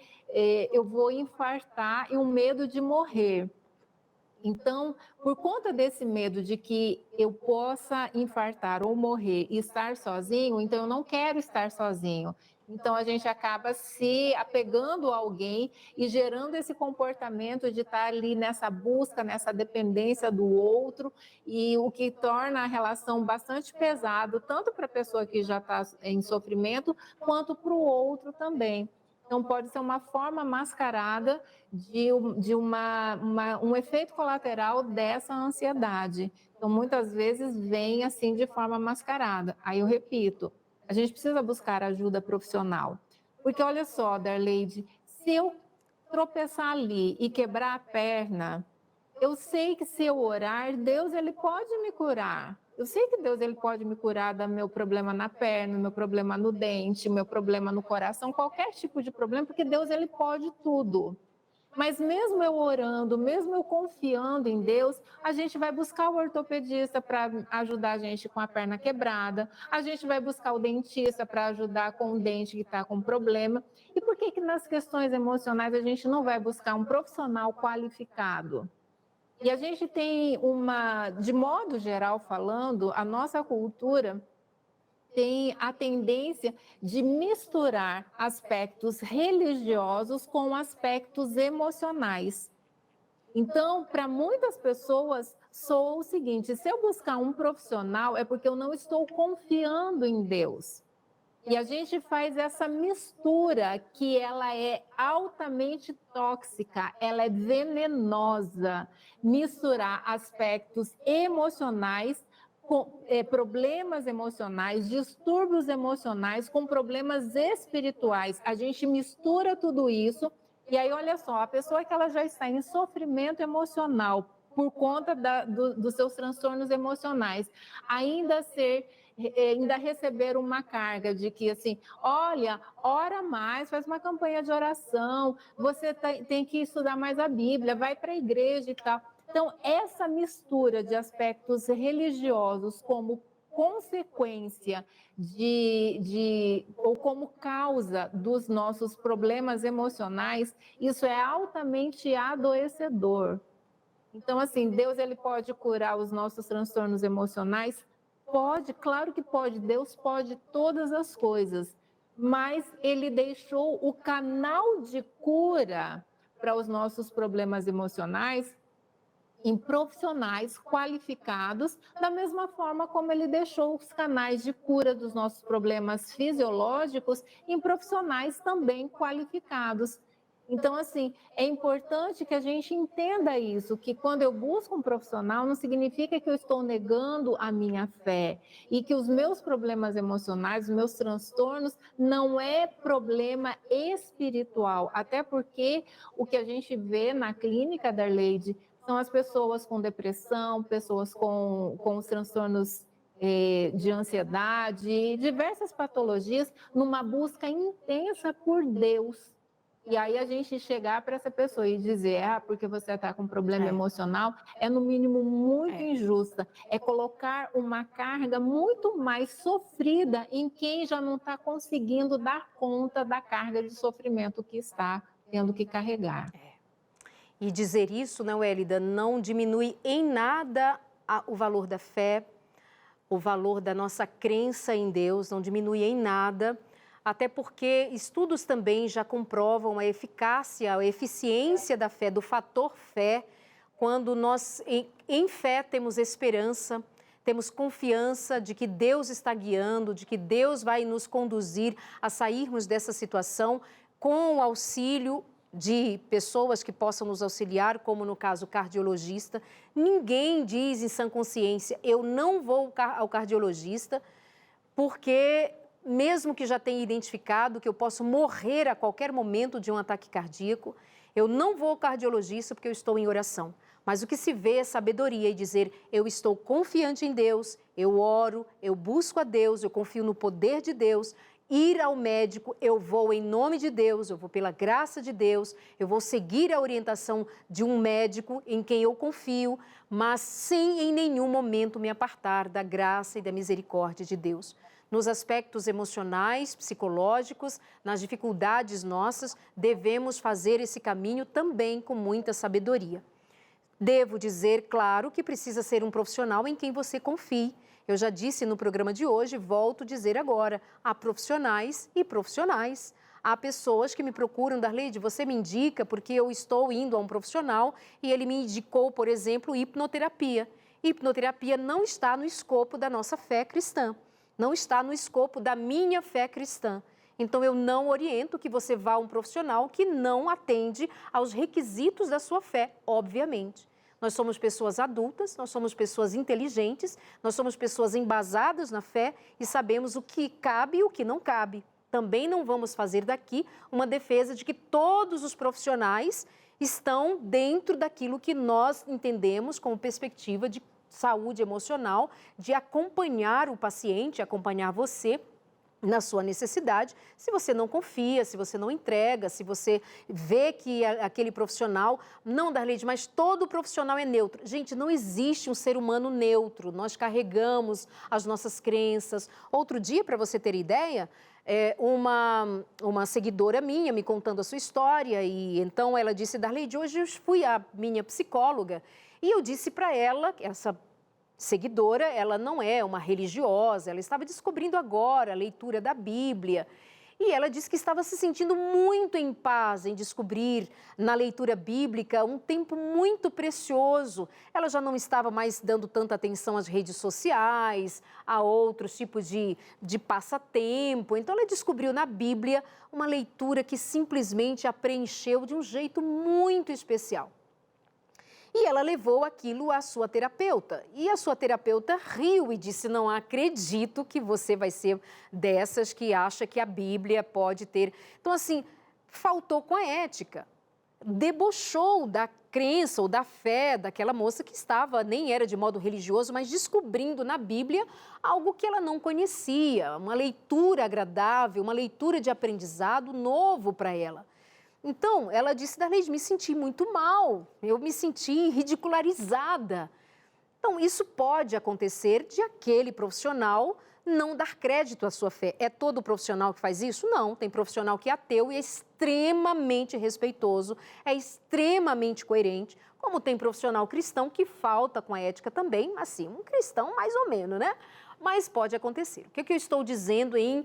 Speaker 2: eu vou infartar e um medo de morrer. Então, por conta desse medo de que eu possa infartar ou morrer e estar sozinho, então eu não quero estar sozinho. Então, a gente acaba se apegando a alguém e gerando esse comportamento de estar ali nessa busca, nessa dependência do outro, e o que torna a relação bastante pesado, tanto para a pessoa que já está em sofrimento, quanto para o outro também. Então, pode ser uma forma mascarada de um efeito colateral dessa ansiedade. Então, muitas vezes vem assim de forma mascarada. Aí eu repito, a gente precisa buscar ajuda profissional. Porque olha só, Darleide, se eu tropeçar ali e quebrar a perna, eu sei que se eu orar, Deus ele pode me curar. Eu sei que Deus ele pode me curar do meu problema na perna, meu problema no dente, meu problema no coração, qualquer tipo de problema, porque Deus ele pode tudo. Mas mesmo eu orando, mesmo eu confiando em Deus, a gente vai buscar o ortopedista para ajudar a gente com a perna quebrada, a gente vai buscar o dentista para ajudar com o dente que está com problema. E por que nas questões emocionais a gente não vai buscar um profissional qualificado? E a gente tem de modo geral falando, a nossa cultura tem a tendência de misturar aspectos religiosos com aspectos emocionais. Então, para muitas pessoas, soa o seguinte: se eu buscar um profissional, é porque eu não estou confiando em Deus. E a gente faz essa mistura que ela é altamente tóxica, ela é venenosa. Misturar aspectos emocionais com problemas emocionais, distúrbios emocionais com problemas espirituais. A gente mistura tudo isso e aí, olha só, a pessoa que ela já está em sofrimento emocional por conta dos seus transtornos emocionais, ainda receber uma carga de que, assim, olha, ora mais, faz uma campanha de oração, você tem que estudar mais a Bíblia, vai para a igreja e tal. Então, essa mistura de aspectos religiosos como consequência ou como causa dos nossos problemas emocionais, isso é altamente adoecedor. Então, assim, Deus ele pode curar os nossos transtornos emocionais Pode, claro que pode. Deus pode todas as coisas, mas Ele deixou o canal de cura para os nossos problemas emocionais em profissionais qualificados, da mesma forma como ele deixou os canais de cura dos nossos problemas fisiológicos em profissionais também qualificados. Então, assim, é importante que a gente entenda isso, que quando eu busco um profissional, não significa que eu estou negando a minha fé e que os meus problemas emocionais, os meus transtornos, não é problema espiritual, até porque o que a gente vê na clínica, Darleide, são as pessoas com depressão, pessoas com os transtornos de ansiedade, diversas patologias, numa busca intensa por Deus. E aí a gente chegar para essa pessoa e dizer, porque você está com problema emocional, é no mínimo muito injusta. É colocar uma carga muito mais sofrida em quem já não está conseguindo dar conta da carga de sofrimento que está tendo que carregar.
Speaker 1: E dizer isso, não, Elida, não diminui em nada o valor da fé, o valor da nossa crença em Deus, não diminui em nada, até porque estudos também já comprovam a eficácia, a eficiência da fé, do fator fé, quando nós, em fé, temos esperança, temos confiança de que Deus está guiando, de que Deus vai nos conduzir a sairmos dessa situação com o auxílio de pessoas que possam nos auxiliar, como no caso o cardiologista. Ninguém diz em sã consciência, eu não vou ao cardiologista, porque mesmo que já tenha identificado que eu posso morrer a qualquer momento de um ataque cardíaco, eu não vou ao cardiologista porque eu estou em oração. Mas o que se vê é sabedoria e dizer, eu estou confiante em Deus, eu oro, eu busco a Deus, eu confio no poder de Deus. Ir ao médico, eu vou em nome de Deus, eu vou pela graça de Deus, eu vou seguir a orientação de um médico em quem eu confio, mas sem em nenhum momento me apartar da graça e da misericórdia de Deus. Nos aspectos emocionais, psicológicos, nas dificuldades nossas, devemos fazer esse caminho também com muita sabedoria. Devo dizer, claro, que precisa ser um profissional em quem você confie. Eu já disse no programa de hoje, volto a dizer agora, há profissionais e profissionais. Há pessoas que me procuram, Darleide, você me indica porque eu estou indo a um profissional e ele me indicou, por exemplo, hipnoterapia. Hipnoterapia não está no escopo da nossa fé cristã, não está no escopo da minha fé cristã. Então, eu não oriento que você vá a um profissional que não atende aos requisitos da sua fé, obviamente. Nós somos pessoas adultas, nós somos pessoas inteligentes, nós somos pessoas embasadas na fé e sabemos o que cabe e o que não cabe. Também não vamos fazer daqui uma defesa de que todos os profissionais estão dentro daquilo que nós entendemos como perspectiva de saúde emocional, de acompanhar o paciente, acompanhar você na sua necessidade, se você não confia, se você não entrega, se você vê que aquele profissional, não, Darleide, mas todo profissional é neutro. Gente, não existe um ser humano neutro, nós carregamos as nossas crenças. Outro dia, para você ter ideia, uma seguidora minha me contando a sua história, e então ela disse, Darleide, hoje eu fui à minha psicóloga, e eu disse para ela, essa seguidora, ela não é uma religiosa, ela estava descobrindo agora a leitura da Bíblia. E ela disse que estava se sentindo muito em paz em descobrir na leitura bíblica um tempo muito precioso. Ela já não estava mais dando tanta atenção às redes sociais, a outros tipos de passatempo. Então ela descobriu na Bíblia uma leitura que simplesmente a preencheu de um jeito muito especial. E ela levou aquilo à sua terapeuta. E a sua terapeuta riu e disse, não acredito que você vai ser dessas que acha que a Bíblia pode ter... Então, assim, faltou com a ética. Debochou da crença ou da fé daquela moça que estava, nem era de modo religioso, mas descobrindo na Bíblia algo que ela não conhecia, uma leitura agradável, uma leitura de aprendizado novo para ela. Então, ela disse, Darleide, me senti muito mal, eu me senti ridicularizada. Então, isso pode acontecer de aquele profissional não dar crédito à sua fé. É todo profissional que faz isso? Não, tem profissional que é ateu e é extremamente respeitoso, é extremamente coerente, como tem profissional cristão que falta com a ética também, assim, um cristão mais ou menos, né? mas pode acontecer. O que eu estou dizendo em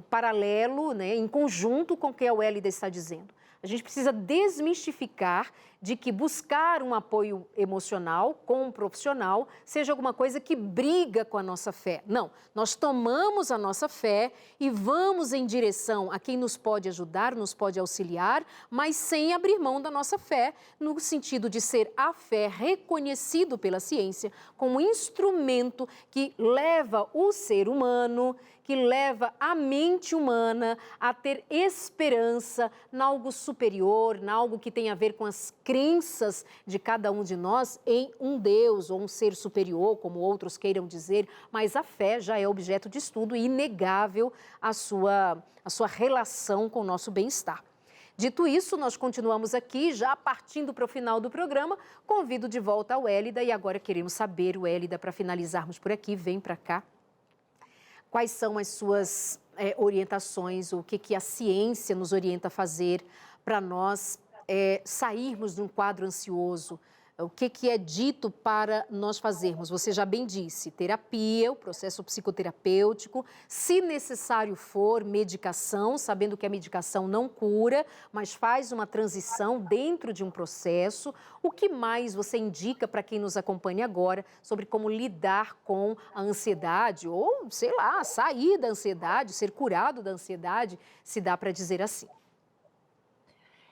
Speaker 1: paralelo, né, em conjunto com o que a Wélida está dizendo? A gente precisa desmistificar de que buscar um apoio emocional com um profissional seja alguma coisa que briga com a nossa fé. Não, nós tomamos a nossa fé e vamos em direção a quem nos pode ajudar, nos pode auxiliar, mas sem abrir mão da nossa fé, no sentido de ser a fé reconhecido pela ciência como instrumento que leva o ser humano, que leva a mente humana a ter esperança em algo superior, em algo que tem a ver com as crenças de cada um de nós em um Deus ou um ser superior, como outros queiram dizer, mas a fé já é objeto de estudo e inegável a sua relação com o nosso bem-estar. Dito isso, nós continuamos aqui, já partindo para o final do programa. Convido de volta a Wélida e agora queremos saber, Wélida, para finalizarmos por aqui, vem para cá. Quais são as suas orientações, o que a ciência nos orienta a fazer para nós sairmos de um quadro ansioso? O que é dito para nós fazermos? Você já bem disse, terapia, o processo psicoterapêutico, se necessário for, medicação, sabendo que a medicação não cura, mas faz uma transição dentro de um processo. O que mais você indica para quem nos acompanha agora sobre como lidar com a ansiedade ou, sei lá, sair da ansiedade, ser curado da ansiedade, se dá para dizer assim?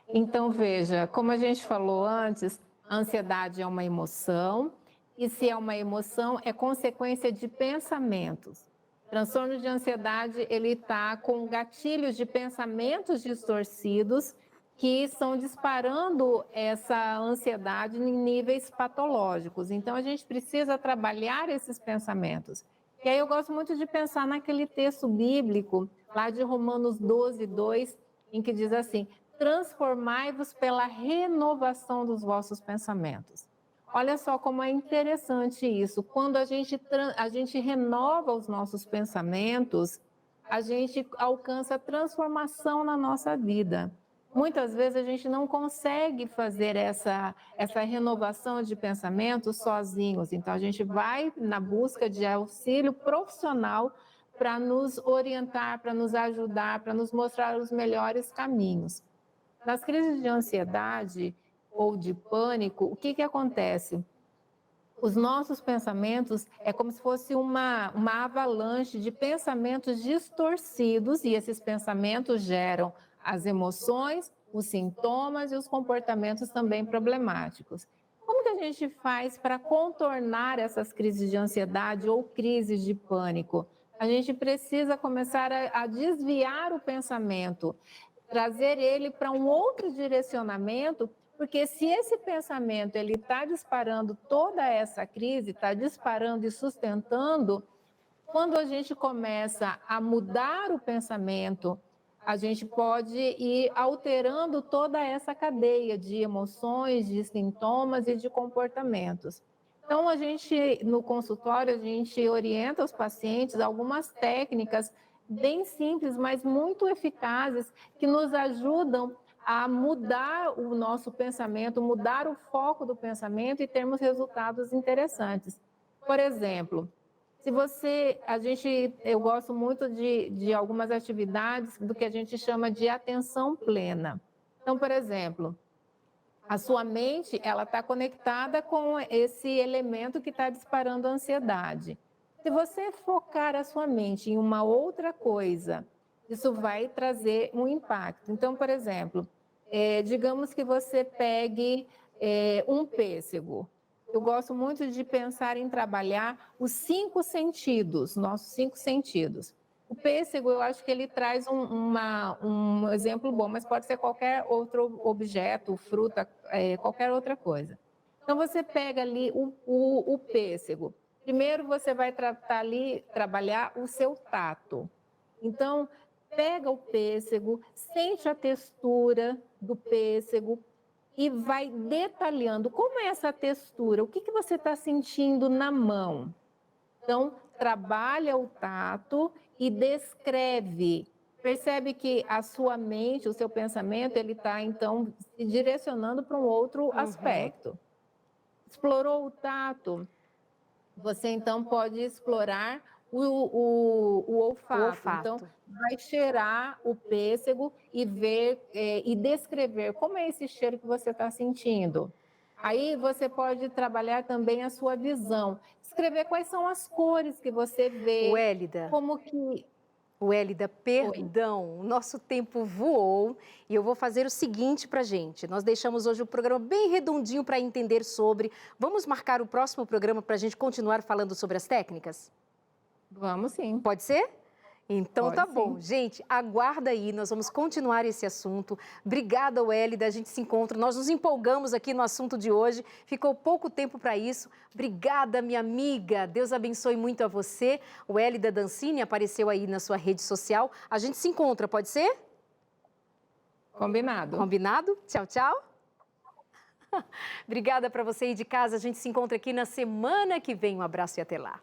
Speaker 2: Então, veja, como a gente falou antes, a ansiedade é uma emoção, e se é uma emoção, é consequência de pensamentos. O transtorno de ansiedade, ele está com gatilhos de pensamentos distorcidos que estão disparando essa ansiedade em níveis patológicos. Então, a gente precisa trabalhar esses pensamentos. E aí eu gosto muito de pensar naquele texto bíblico, lá de Romanos 12, 2, em que diz assim: transformai-vos pela renovação dos vossos pensamentos. Olha só como é interessante isso. Quando a gente renova os nossos pensamentos, a gente alcança transformação na nossa vida. Muitas vezes a gente não consegue fazer essa renovação de pensamentos sozinhos. Então, a gente vai na busca de auxílio profissional para nos orientar, para nos ajudar, para nos mostrar os melhores caminhos. Nas crises de ansiedade ou de pânico, o que acontece? Os nossos pensamentos é como se fosse uma avalanche de pensamentos distorcidos, e esses pensamentos geram as emoções, os sintomas e os comportamentos também problemáticos. Como que a gente faz para contornar essas crises de ansiedade ou crises de pânico? A gente precisa começar a desviar o pensamento, trazer ele para um outro direcionamento, porque se esse pensamento ele está disparando toda essa crise, está disparando e sustentando, quando a gente começa a mudar o pensamento, a gente pode ir alterando toda essa cadeia de emoções, de sintomas e de comportamentos. Então, no consultório, a gente orienta os pacientes algumas técnicas bem simples, mas muito eficazes, que nos ajudam a mudar o nosso pensamento, mudar o foco do pensamento e termos resultados interessantes. Por exemplo, eu gosto muito de algumas atividades do que a gente chama de atenção plena. Então, por exemplo, a sua mente, ela está conectada com esse elemento que está disparando a ansiedade. Se você focar a sua mente em uma outra coisa, isso vai trazer um impacto. Então, por exemplo, digamos que você pegue um pêssego. Eu gosto muito de pensar em trabalhar os 5 sentidos, nossos 5 sentidos. O pêssego, eu acho que ele traz um exemplo bom, mas pode ser qualquer outro objeto, fruta, qualquer outra coisa. Então, você pega ali o pêssego. Primeiro, você vai trabalhar o seu tato. Então, pega o pêssego, sente a textura do pêssego e vai detalhando como é essa textura, o que você está sentindo na mão. Então, trabalha o tato e descreve. Percebe que a sua mente, o seu pensamento, ele está, então, se direcionando para um outro aspecto. Explorou o tato? você então pode explorar o olfato.
Speaker 1: O olfato.
Speaker 2: Então, vai cheirar o pêssego e ver e descrever como é esse cheiro que você está sentindo. Aí você pode trabalhar também a sua visão, escrever quais são as cores que você vê,
Speaker 1: Wélida,
Speaker 2: como que...
Speaker 1: Wélida, perdão, o nosso tempo voou e eu vou fazer o seguinte para gente. Nós deixamos hoje o programa bem redondinho para entender sobre. Vamos marcar o próximo programa para a gente continuar falando sobre as técnicas?
Speaker 2: Vamos sim.
Speaker 1: Pode ser? Então
Speaker 2: Pode
Speaker 1: tá bom.
Speaker 2: sim.
Speaker 1: Gente, aguarda aí, nós vamos continuar esse assunto. Obrigada, Wélida, a gente se encontra. Nós nos empolgamos aqui no assunto de hoje. Ficou pouco tempo para isso. Obrigada, minha amiga. Deus abençoe muito a você. Wélida Dancini apareceu aí na sua rede social. A gente se encontra, pode ser?
Speaker 2: Combinado.
Speaker 1: Combinado? Tchau, tchau. Obrigada para você aí de casa. A gente se encontra aqui na semana que vem. Um abraço e até lá.